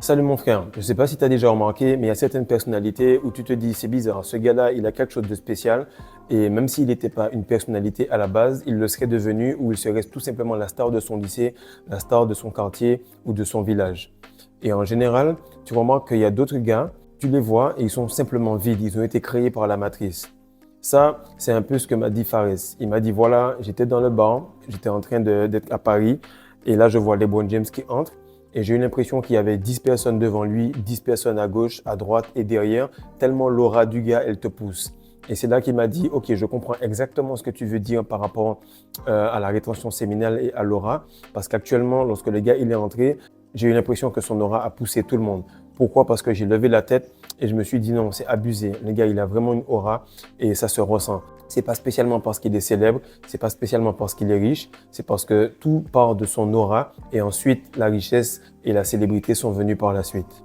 Salut mon frère, je ne sais pas si tu as déjà remarqué, mais il y a certaines personnalités où tu te dis c'est bizarre, ce gars-là, il a quelque chose de spécial et même s'il n'était pas une personnalité à la base, il le serait devenu ou il serait tout simplement la star de son lycée, la star de son quartier ou de son village. Et en général, tu remarques qu'il y a d'autres gars, tu les vois et ils sont simplement vides, ils ont été créés par la matrice. Ça, c'est un peu ce que m'a dit Fares. Il m'a dit voilà, j'étais dans le bar, j'étais en train d'être à Paris et là je vois LeBron James qui entre. Et j'ai eu l'impression qu'il y avait 10 personnes devant lui, 10 personnes à gauche, à droite et derrière, tellement l'aura du gars, elle te pousse. Et c'est là qu'il m'a dit, OK, je comprends exactement ce que tu veux dire par rapport à la rétention séminale et à l'aura. Parce qu'actuellement, lorsque le gars il est entré, j'ai eu l'impression que son aura a poussé tout le monde. Pourquoi? Parce que j'ai levé la tête et je me suis dit non, c'est abusé. Le gars, il a vraiment une aura et ça se ressent. C'est pas spécialement parce qu'il est célèbre, c'est pas spécialement parce qu'il est riche, c'est parce que tout part de son aura et ensuite la richesse et la célébrité sont venues par la suite.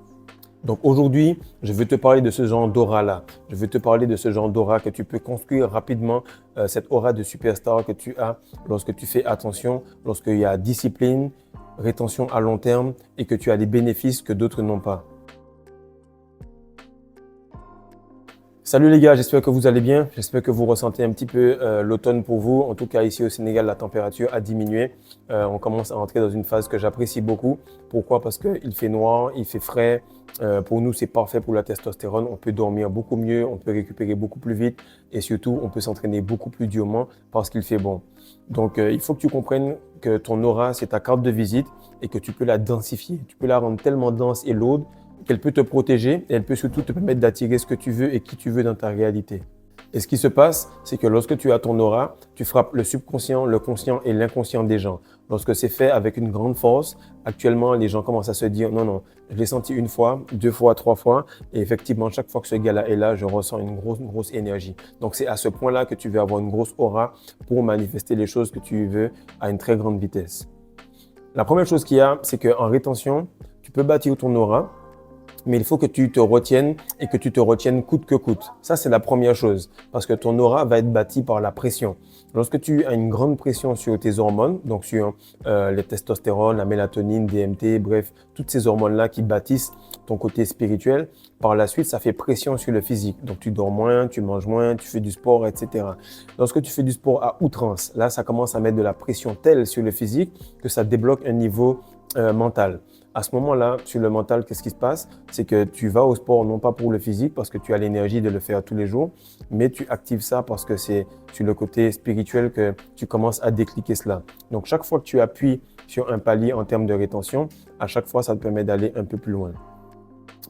Donc aujourd'hui, je veux te parler de ce genre d'aura-là. Je veux te parler de ce genre d'aura que tu peux construire rapidement, cette aura de superstar que tu as lorsque tu fais attention, lorsqu'il y a discipline, rétention à long terme et que tu as des bénéfices que d'autres n'ont pas. Salut les gars, j'espère que vous allez bien. J'espère que vous ressentez un petit peu l'automne pour vous. En tout cas, ici au Sénégal, la température a diminué. On commence à entrer dans une phase que j'apprécie beaucoup. Pourquoi? Parce qu'il fait noir, il fait frais. Pour nous, c'est parfait pour la testostérone. On peut dormir beaucoup mieux, on peut récupérer beaucoup plus vite et surtout, on peut s'entraîner beaucoup plus durement parce qu'il fait bon. Donc, il faut que tu comprennes que ton aura, c'est ta carte de visite et que tu peux la densifier. Tu peux la rendre tellement dense et lourde qu'elle peut te protéger et elle peut surtout te permettre d'attirer ce que tu veux et qui tu veux dans ta réalité. Et ce qui se passe, c'est que lorsque tu as ton aura, tu frappes le subconscient, le conscient et l'inconscient des gens. Lorsque c'est fait avec une grande force, actuellement, les gens commencent à se dire non, non, je l'ai senti une fois, deux fois, trois fois. Et effectivement, chaque fois que ce gars-là est là, je ressens une grosse énergie. Donc, c'est à ce point-là que tu veux avoir une grosse aura pour manifester les choses que tu veux à une très grande vitesse. La première chose qu'il y a, c'est qu'en rétention, tu peux bâtir ton aura, mais il faut que tu te retiennes et que tu te retiennes coûte que coûte. Ça, c'est la première chose parce que ton aura va être bâtie par la pression. Lorsque tu as une grande pression sur tes hormones, donc sur les testostérone, la mélatonine, DMT, bref, toutes ces hormones-là qui bâtissent ton côté spirituel, par la suite, ça fait pression sur le physique. Donc, tu dors moins, tu manges moins, tu fais du sport, etc. Lorsque tu fais du sport à outrance, là, ça commence à mettre de la pression telle sur le physique que ça débloque un niveau mental. À ce moment-là, sur le mental, qu'est-ce qui se passe? C'est que tu vas au sport non pas pour le physique, parce que tu as l'énergie de le faire tous les jours, mais tu actives ça parce que c'est sur le côté spirituel que tu commences à décliquer cela. Donc, chaque fois que tu appuies sur un palier en termes de rétention, à chaque fois, ça te permet d'aller un peu plus loin.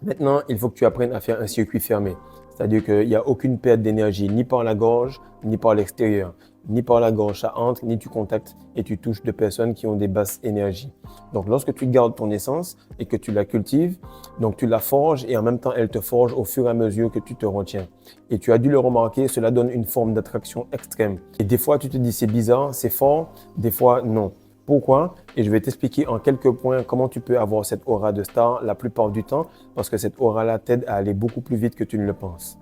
Maintenant, il faut que tu apprennes à faire un circuit fermé. C'est-à-dire qu'il n'y a aucune perte d'énergie, ni par la gorge, ni par l'extérieur. Ni par la gorge, ça entre, ni tu contactes et tu touches de personnes qui ont des basses énergies. Donc, lorsque tu gardes ton essence et que tu la cultives, donc tu la forges et en même temps, elle te forge au fur et à mesure que tu te retiens. Et tu as dû le remarquer, cela donne une forme d'attraction extrême. Et des fois, tu te dis c'est bizarre, c'est fort, des fois, non. Pourquoi? Et je vais t'expliquer en quelques points comment tu peux avoir cette aura de star la plupart du temps parce que cette aura-là t'aide à aller beaucoup plus vite que tu ne le penses.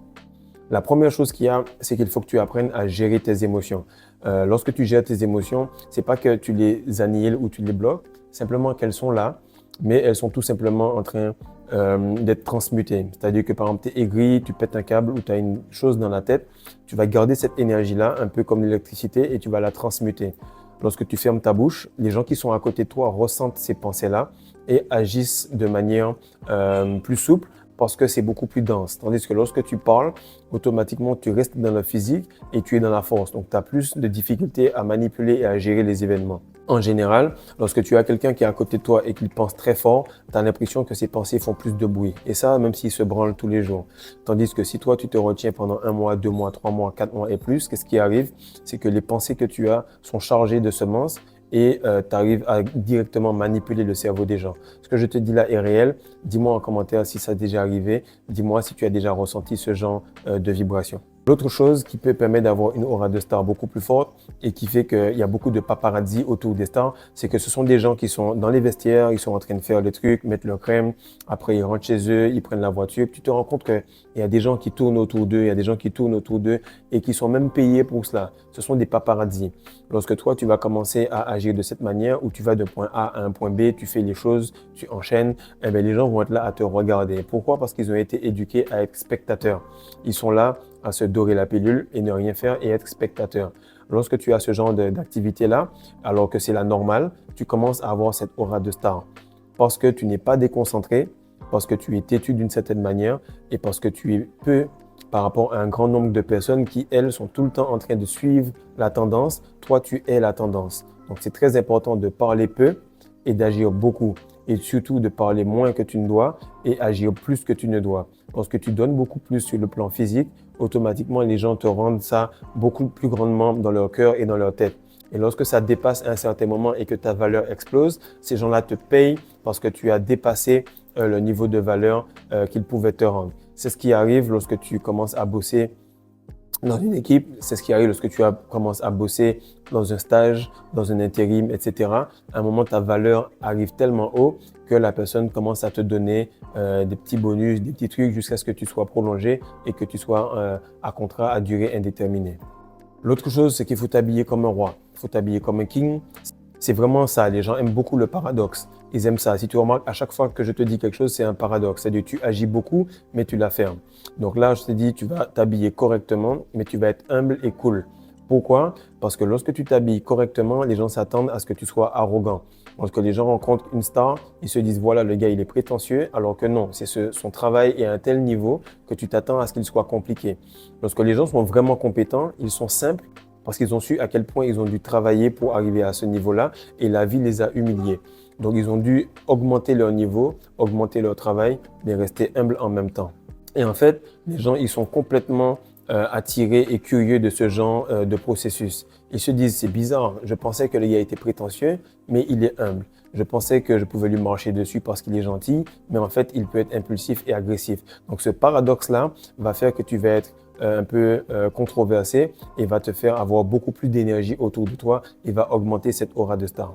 La première chose qu'il y a, c'est qu'il faut que tu apprennes à gérer tes émotions. Lorsque tu gères tes émotions, c'est pas que tu les annihiles ou tu les bloques, simplement qu'elles sont là, mais elles sont tout simplement en train d'être transmutées. C'est-à-dire que par exemple, tu es aigri, tu pètes un câble ou tu as une chose dans la tête, tu vas garder cette énergie-là, un peu comme l'électricité, et tu vas la transmuter. Lorsque tu fermes ta bouche, les gens qui sont à côté de toi ressentent ces pensées-là et agissent de manière plus souple parce que c'est beaucoup plus dense. Tandis que lorsque tu parles, automatiquement, tu restes dans le physique et tu es dans la force. Donc, tu as plus de difficultés à manipuler et à gérer les événements. En général, lorsque tu as quelqu'un qui est à côté de toi et qu'il pense très fort, tu as l'impression que ses pensées font plus de bruit. Et ça, même s'il se branle tous les jours. Tandis que si toi, tu te retiens pendant 1 mois, 2 mois, 3 mois, 4 mois et plus, qu'est-ce qui arrive? C'est que les pensées que tu as sont chargées de semences et tu arrives à directement manipuler le cerveau des gens. Ce que je te dis là est réel. Dis-moi en commentaire si ça a déjà arrivé. Dis-moi si tu as déjà ressenti ce genre de vibration. L'autre chose qui peut permettre d'avoir une aura de star beaucoup plus forte et qui fait qu'il y a beaucoup de paparazzi autour des stars, c'est que ce sont des gens qui sont dans les vestiaires, ils sont en train de faire des trucs, mettre leur crème, après ils rentrent chez eux, ils prennent la voiture. Tu te rends compte qu'il y a des gens qui tournent autour d'eux, il y a des gens qui tournent autour d'eux et qui sont même payés pour cela. Ce sont des paparazzi. Lorsque toi, tu vas commencer à agir de cette manière où tu vas de point A à un point B, tu fais les choses, tu enchaînes, eh bien, les gens vont être là à te regarder. Pourquoi? Parce qu'ils ont été éduqués à être spectateurs. Ils sont là à se dorer la pilule et ne rien faire et être spectateur. Lorsque tu as ce genre d'activité-là, alors que c'est la normale, tu commences à avoir cette aura de star. Parce que tu n'es pas déconcentré, parce que tu es têtu d'une certaine manière et parce que tu es peu par rapport à un grand nombre de personnes qui, elles, sont tout le temps en train de suivre la tendance. Toi, tu es la tendance. Donc, c'est très important de parler peu et d'agir beaucoup. Et surtout de parler moins que tu ne dois et agir plus que tu ne dois. Lorsque tu donnes beaucoup plus sur le plan physique, automatiquement, les gens te rendent ça beaucoup plus grandement dans leur cœur et dans leur tête. Et lorsque ça dépasse un certain moment et que ta valeur explose, ces gens-là te payent parce que tu as dépassé le niveau de valeur qu'ils pouvaient te rendre. C'est ce qui arrive lorsque tu commences à bosser dans une équipe, c'est ce qui arrive lorsque tu commences à bosser dans un stage, dans un intérim, etc. À un moment, ta valeur arrive tellement haut que la personne commence à te donner des petits bonus, des petits trucs jusqu'à ce que tu sois prolongé et que tu sois à contrat à durée indéterminée. L'autre chose, c'est qu'il faut t'habiller comme un roi, il faut t'habiller comme un king. C'est vraiment ça, les gens aiment beaucoup le paradoxe. Ils aiment ça. Si tu remarques, à chaque fois que je te dis quelque chose, c'est un paradoxe. C'est-à-dire tu agis beaucoup, mais tu la fermes. Donc là, je te dis, tu vas t'habiller correctement, mais tu vas être humble et cool. Pourquoi? Parce que lorsque tu t'habilles correctement, les gens s'attendent à ce que tu sois arrogant. Lorsque les gens rencontrent une star, ils se disent, voilà, le gars, il est prétentieux, alors que non, son travail est à un tel niveau que tu t'attends à ce qu'il soit compliqué. Lorsque les gens sont vraiment compétents, ils sont simples, parce qu'ils ont su à quel point ils ont dû travailler pour arriver à ce niveau-là et la vie les a humiliés. Donc, ils ont dû augmenter leur niveau, augmenter leur travail, mais rester humbles en même temps. Et en fait, les gens, ils sont complètement attirés et curieux de ce genre de processus. Ils se disent, c'est bizarre, je pensais que le gars était prétentieux, mais il est humble. Je pensais que je pouvais lui marcher dessus parce qu'il est gentil, mais en fait, il peut être impulsif et agressif. Donc, ce paradoxe-là va faire que tu vas être un peu controversé et va te faire avoir beaucoup plus d'énergie autour de toi et va augmenter cette aura de star.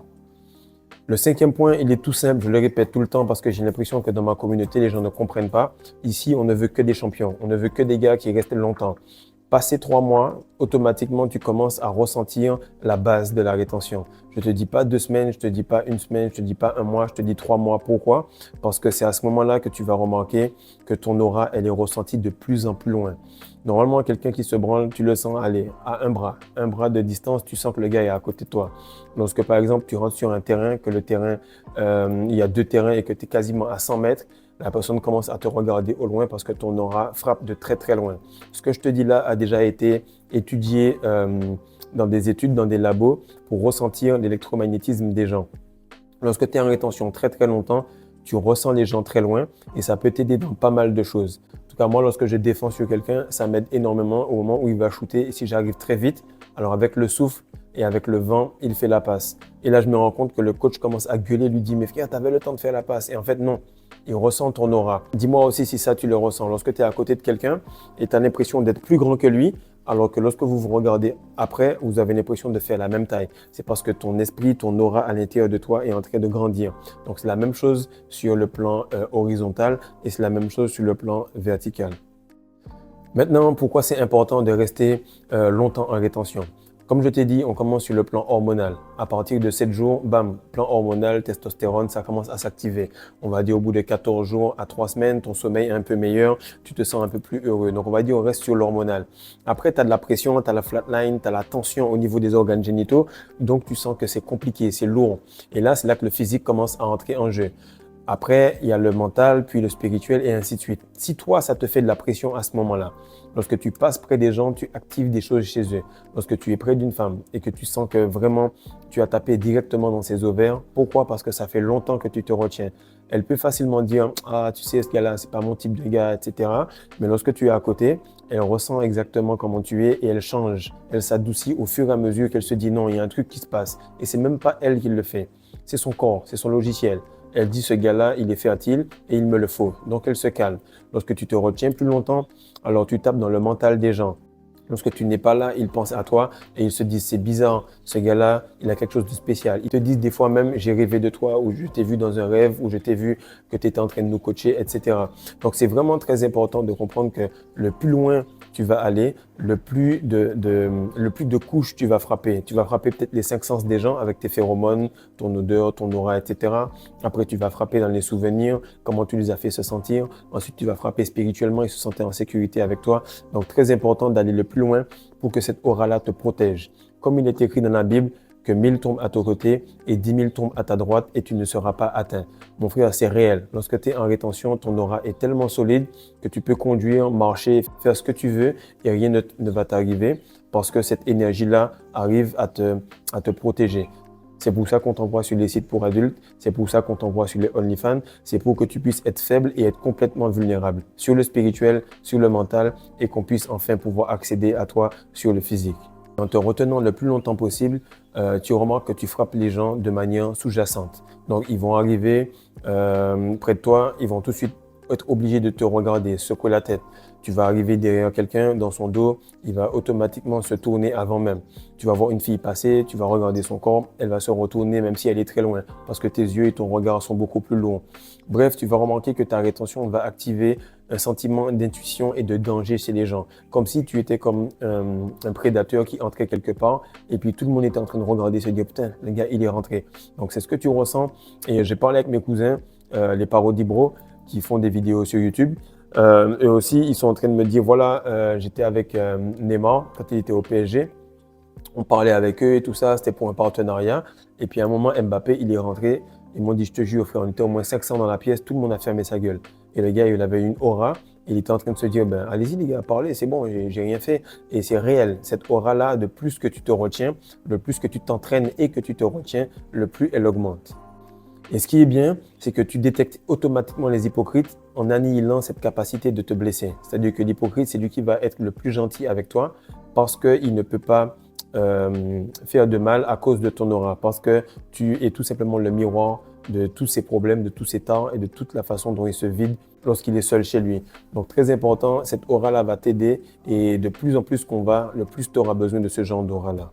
Le cinquième point, il est tout simple, je le répète tout le temps parce que j'ai l'impression que dans ma communauté, les gens ne comprennent pas. Ici, on ne veut que des champions, on ne veut que des gars qui restent longtemps. Passé 3 mois, automatiquement, tu commences à ressentir la base de la rétention. Je te dis pas 2 semaines, je te dis pas 1 semaine, je te dis pas 1 mois, je te dis 3 mois. Pourquoi? Parce que c'est à ce moment-là que tu vas remarquer que ton aura, elle est ressentie de plus en plus loin. Normalement, quelqu'un qui se branle, tu le sens aller à un bras de distance, tu sens que le gars est à côté de toi. Lorsque, par exemple, tu rentres sur un terrain, que le terrain, il y a 2 terrains et que tu es quasiment à 100 mètres, la personne commence à te regarder au loin parce que ton aura frappe de très très loin. Ce que je te dis là a déjà été étudié dans des études, dans des labos pour ressentir l'électromagnétisme des gens. Lorsque tu es en rétention très très longtemps, tu ressens les gens très loin et ça peut t'aider dans pas mal de choses. En tout cas, moi, lorsque je défends sur quelqu'un, ça m'aide énormément au moment où il va shooter. Et si j'arrive très vite, alors avec le souffle et avec le vent, il fait la passe. Et là, je me rends compte que le coach commence à gueuler, lui dit « Mais frère, tu avais le temps de faire la passe. » Et en fait, non. Il ressent ton aura. Dis-moi aussi si ça, tu le ressens. Lorsque tu es à côté de quelqu'un et tu as l'impression d'être plus grand que lui, alors que lorsque vous vous regardez après, vous avez l'impression de faire la même taille. C'est parce que ton esprit, ton aura à l'intérieur de toi est en train de grandir. Donc, c'est la même chose sur le plan horizontal et c'est la même chose sur le plan vertical. Maintenant, pourquoi c'est important de rester longtemps en rétention? Comme je t'ai dit, on commence sur le plan hormonal. À partir de 7 jours, bam, plan hormonal, testostérone, ça commence à s'activer. On va dire au bout de 14 jours à 3 semaines, ton sommeil est un peu meilleur, tu te sens un peu plus heureux. Donc on va dire on reste sur l'hormonal. Après, tu as de la pression, tu as la flatline, tu as la tension au niveau des organes génitaux. Donc tu sens que c'est compliqué, c'est lourd. Et là, c'est là que le physique commence à entrer en jeu. Après, il y a le mental, puis le spirituel et ainsi de suite. Si toi, ça te fait de la pression à ce moment-là, lorsque tu passes près des gens, tu actives des choses chez eux. Lorsque tu es près d'une femme et que tu sens que vraiment tu as tapé directement dans ses ovaires, pourquoi? Parce que ça fait longtemps que tu te retiens. Elle peut facilement dire « Ah, tu sais, ce gars-là, c'est pas mon type de gars, etc. » Mais lorsque tu es à côté, elle ressent exactement comment tu es et elle change. Elle s'adoucit au fur et à mesure qu'elle se dit « Non, il y a un truc qui se passe. » Et c'est même pas elle qui le fait. C'est son corps, c'est son logiciel. Elle dit, ce gars-là, il est fertile et il me le faut. Donc, elle se calme. Lorsque tu te retiens plus longtemps, alors tu tapes dans le mental des gens. Lorsque tu n'es pas là, ils pensent à toi et ils se disent, c'est bizarre, ce gars-là, il a quelque chose de spécial. Ils te disent des fois même, j'ai rêvé de toi, ou je t'ai vu dans un rêve, ou je t'ai vu que tu étais en train de nous coacher, etc. Donc, c'est vraiment très important de comprendre que le plus loin tu vas aller, le plus de couches tu vas frapper. Tu vas frapper peut-être les 5 sens des gens avec tes phéromones, ton odeur, ton aura, etc. Après, tu vas frapper dans les souvenirs, comment tu les as fait se sentir. Ensuite, tu vas frapper spirituellement, ils se sentaient en sécurité avec toi. Donc, très important d'aller le plus loin pour que cette aura-là te protège. Comme il est écrit dans la Bible, que 1000 tombent à ton côté et 10 000 tombent à ta droite et tu ne seras pas atteint. Mon frère, c'est réel. Lorsque tu es en rétention, ton aura est tellement solide que tu peux conduire, marcher, faire ce que tu veux et rien ne va t'arriver parce que cette énergie-là arrive à te protéger. C'est pour ça qu'on t'envoie sur les sites pour adultes, c'est pour ça qu'on t'envoie sur les OnlyFans, c'est pour que tu puisses être faible et être complètement vulnérable sur le spirituel, sur le mental et qu'on puisse enfin pouvoir accéder à toi sur le physique. En te retenant le plus longtemps possible, tu remarques que tu frappes les gens de manière sous-jacente. Donc, ils vont arriver près de toi, ils vont tout de suite être obligés de te regarder, secouer la tête. Tu vas arriver derrière quelqu'un, dans son dos, il va automatiquement se tourner avant même. Tu vas voir une fille passer, tu vas regarder son corps, elle va se retourner même si elle est très loin parce que tes yeux et ton regard sont beaucoup plus lourds. Bref, tu vas remarquer que ta rétention va activer un sentiment d'intuition et de danger chez les gens. Comme si tu étais comme un prédateur qui entrait quelque part et puis tout le monde était en train de regarder, se dire putain, le gars, il est rentré. Donc c'est ce que tu ressens. Et j'ai parlé avec mes cousins, les parodie bros, qui font des vidéos sur YouTube. Eux aussi, ils sont en train de me dire, voilà, j'étais avec Neymar quand il était au PSG. On parlait avec eux et tout ça, c'était pour un partenariat. Et puis à un moment, Mbappé, il est rentré. Ils m'ont dit, je te jure, frère, on était au moins 500 dans la pièce, tout le monde a fermé sa gueule. Et le gars, il avait une aura. Il était en train de se dire, ben, allez-y les gars, parlez, c'est bon, j'ai rien fait. Et c'est réel, cette aura-là, de plus que tu te retiens, le plus que tu t'entraînes et que tu te retiens, le plus elle augmente. Et ce qui est bien, c'est que tu détectes automatiquement les hypocrites en annihilant cette capacité de te blesser. C'est-à-dire que l'hypocrite, c'est lui qui va être le plus gentil avec toi parce qu'il ne peut pas faire de mal à cause de ton aura, parce que tu es tout simplement le miroir de tous ses problèmes, de tous ses torts et de toute la façon dont il se vide lorsqu'il est seul chez lui. Donc très important, cette aura-là va t'aider et de plus en plus qu'on va, le plus tu auras besoin de ce genre d'aura-là.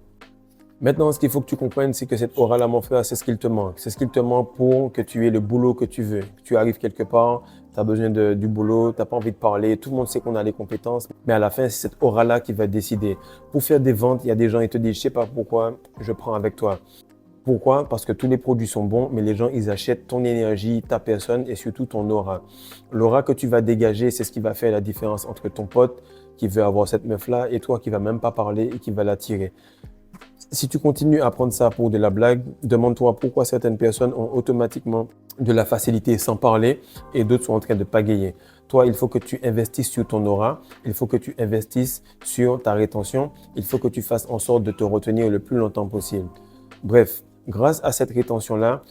Maintenant, ce qu'il faut que tu comprennes, c'est que cette aura-là, mon frère, c'est ce qu'il te manque. C'est ce qu'il te manque pour que tu aies le boulot que tu veux. Que tu arrives quelque part, tu as besoin du boulot, tu n'as pas envie de parler, tout le monde sait qu'on a les compétences. Mais à la fin, c'est cette aura-là qui va décider. Pour faire des ventes, il y a des gens qui te disent, je sais pas pourquoi je prends avec toi. Pourquoi? Parce que tous les produits sont bons, mais les gens, ils achètent ton énergie, ta personne et surtout ton aura. L'aura que tu vas dégager, c'est ce qui va faire la différence entre ton pote qui veut avoir cette meuf-là et toi qui va même pas parler et qui va l'attirer. Si tu continues à prendre ça pour de la blague, demande-toi pourquoi certaines personnes ont automatiquement de la facilité sans parler et d'autres sont en train de pagayer. Toi, il faut que tu investisses sur ton aura, il faut que tu investisses sur ta rétention, il faut que tu fasses en sorte de te retenir le plus longtemps possible. Bref, grâce à cette rétention-là,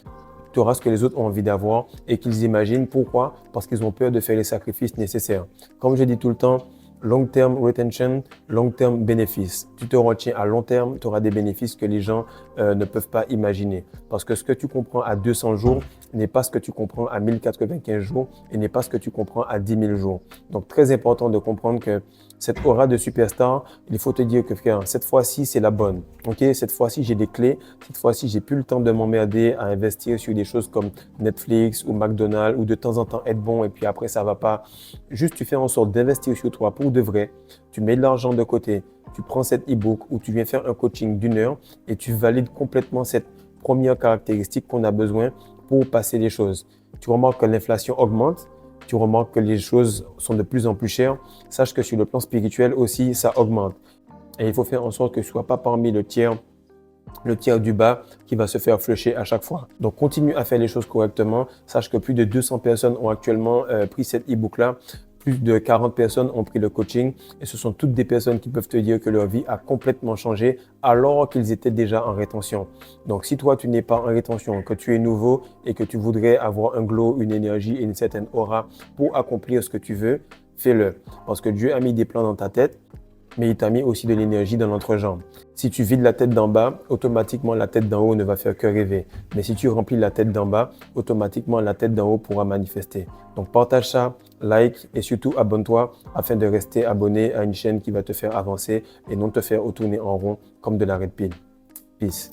tu auras ce que les autres ont envie d'avoir et qu'ils imaginent. Pourquoi? Parce qu'ils ont peur de faire les sacrifices nécessaires. Comme je dis tout le temps, long term retention, long term bénéfice. Tu te retiens à long terme, tu auras des bénéfices que les gens ne peuvent pas imaginer. Parce que ce que tu comprends à 200 jours n'est pas ce que tu comprends à 1095 jours et n'est pas ce que tu comprends à 10 000 jours. Donc, très important de comprendre que cette aura de superstar, il faut te dire que frère, cette fois-ci, c'est la bonne. Ok, cette fois-ci, j'ai des clés. Cette fois-ci, j'ai plus le temps de m'emmerder à investir sur des choses comme Netflix ou McDonald's ou de temps en temps être bon et puis après, ça va pas. Juste, tu fais en sorte d'investir sur toi pour de vrai. Tu mets de l'argent de côté. Tu prends cet e-book ou tu viens faire un coaching d'1 heure et tu valides complètement cette première caractéristique qu'on a besoin pour passer les choses. Tu remarques que l'inflation augmente. Tu remarques que les choses sont de plus en plus chères. Sache que sur le plan spirituel aussi, ça augmente. Et il faut faire en sorte que tu ne sois pas parmi le tiers du bas qui va se faire flusher à chaque fois. Donc, continue à faire les choses correctement. Sache que plus de 200 personnes ont actuellement pris cet e-book-là. Plus de 40 personnes ont pris le coaching et ce sont toutes des personnes qui peuvent te dire que leur vie a complètement changé alors qu'ils étaient déjà en rétention. Donc, si toi, tu n'es pas en rétention, que tu es nouveau et que tu voudrais avoir un glow, une énergie et une certaine aura pour accomplir ce que tu veux, fais-le. Parce que Dieu a mis des plans dans ta tête mais il t'a mis aussi de l'énergie dans l'entrejambe. Si tu vides la tête d'en bas, automatiquement la tête d'en haut ne va faire que rêver. Mais si tu remplis la tête d'en bas, automatiquement la tête d'en haut pourra manifester. Donc partage ça, like et surtout abonne-toi afin de rester abonné à une chaîne qui va te faire avancer et non te faire tourner en rond comme de la red pill. Peace.